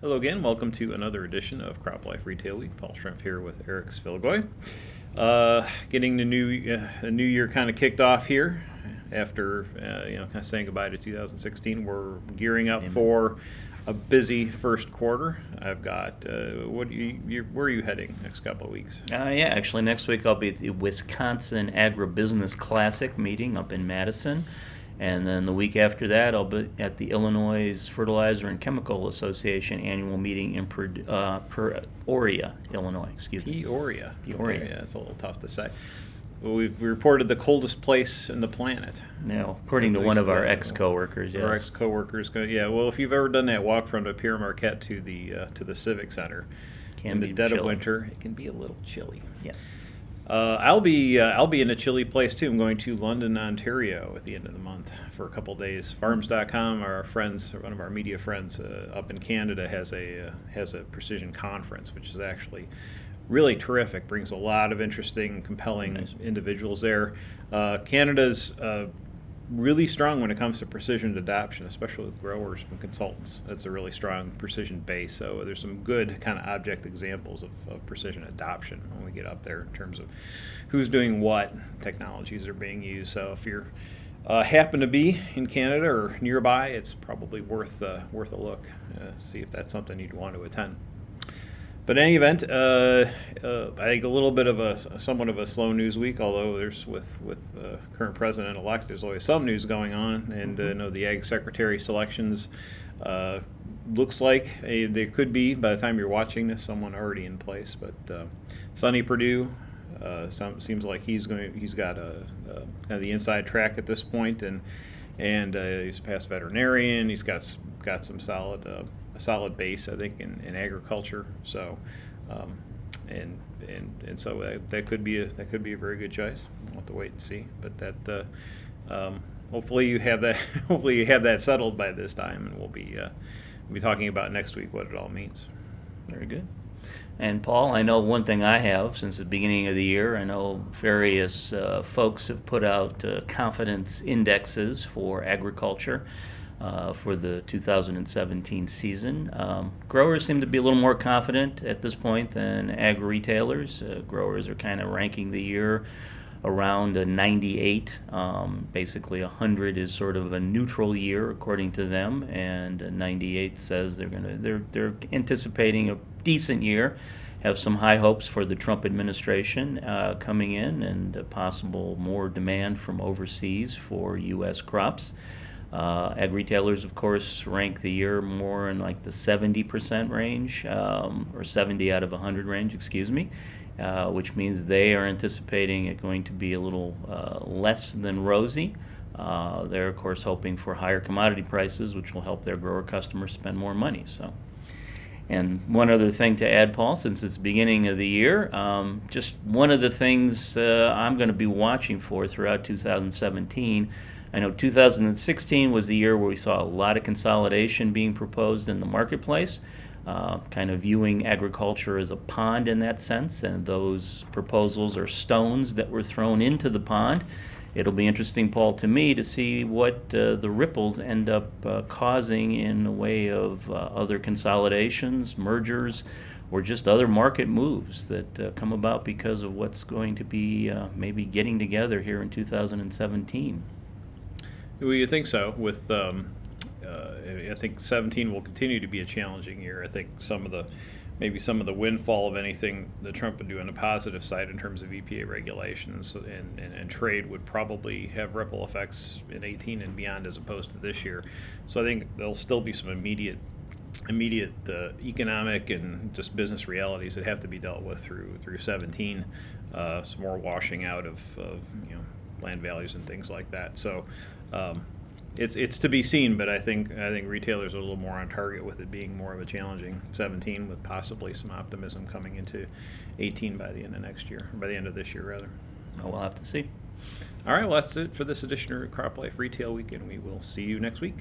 Hello again. Welcome to another edition of Crop Life Retail Week. Paul Schrimpf here with Eric Sfiligoj. Getting the new year kind of kicked off here after kind of saying goodbye to 2016. We're gearing up for a busy first quarter. I've got where are you heading next couple of weeks? Actually, next week I'll be at the Wisconsin Agribusiness Classic meeting up in Madison. And then the week after that, I'll be at the Illinois Fertilizer and Chemical Association annual meeting in Peoria, Illinois. Peoria. Peoria. Yeah, it's a little tough to say. Well, we reported the coldest place in the planet. No, according to one of our ex-coworkers. Yes. Our ex-coworkers. Yeah. Well, if you've ever done that walk from the Pierre Marquette to the Civic Center in the dead of winter, it can be a little chilly. Yeah. I'll be in a chilly place too. I'm going to London, Ontario at the end of the month for a couple days. Farms.com, our friends, one of our media friends up in Canada, has a precision conference, which is actually really terrific. Brings a lot of interesting, compelling individuals there. Canada's really strong when it comes to precision adoption, especially with growers and consultants. That's a really strong precision base. So there's some good kind of object examples of precision adoption when we get up there in terms of who's doing what, technologies are being used. So if you're happen to be in Canada or nearby, it's probably worth a look. See if that's something you'd want to attend. But in any event, I think a little bit of somewhat of a slow news week. Although there's with current president-elect, there's always some news going on. And the Ag Secretary selections looks like there could be, by the time you're watching this, someone already in place. But Sonny Perdue seems like he's got kind of the inside track at this point, and he's past veterinarian. He's got some solid base, I think, in agriculture. So, and so that could be a very good choice. We'll have to wait and see. But that hopefully you have that hopefully you have that settled by this time, and we'll be talking about next week what it all means. Very good. And Paul, I know one thing I have since the beginning of the year. I know various folks have put out confidence indexes for agriculture. For the 2017 season. Growers seem to be a little more confident at this point than ag retailers. Growers are kind of ranking the year around a 98. Basically, 100 is sort of a neutral year according to them, and 98 says they're anticipating a decent year. Have some high hopes for the Trump administration coming in, and possible more demand from overseas for U.S. crops. Ag retailers, of course, rank the year more in like the 70% range, or 70 out of 100 range, which means they are anticipating it going to be a little less than rosy. They're, of course, hoping for higher commodity prices, which will help their grower customers spend more money. And one other thing to add, Paul, since it's the beginning of the year, just one of the things I'm going to be watching for throughout 2017. I know 2016 was the year where we saw a lot of consolidation being proposed in the marketplace, kind of viewing agriculture as a pond in that sense, and those proposals are stones that were thrown into the pond. It'll be interesting, Paul, to me to see what the ripples end up causing in the way of other consolidations, mergers, or just other market moves that come about because of what's going to be maybe getting together here in 2017. Well, you think so? With I think 17 will continue to be a challenging year. I think maybe some of the windfall of anything that Trump would do on the positive side in terms of EPA regulations and trade would probably have ripple effects in 18 and beyond, as opposed to this year. So I think there'll still be some immediate economic and just business realities that have to be dealt with through 17. Some more washing out of land values and things like that. So it's to be seen, but I think retailers are a little more on target with it being more of a challenging 17, with possibly some optimism coming into 18 by the end of next year, or by the end of this year rather. Well, we'll have to see. All right, well, that's it for this edition of Crop Life Retail Week, and we will see you next week.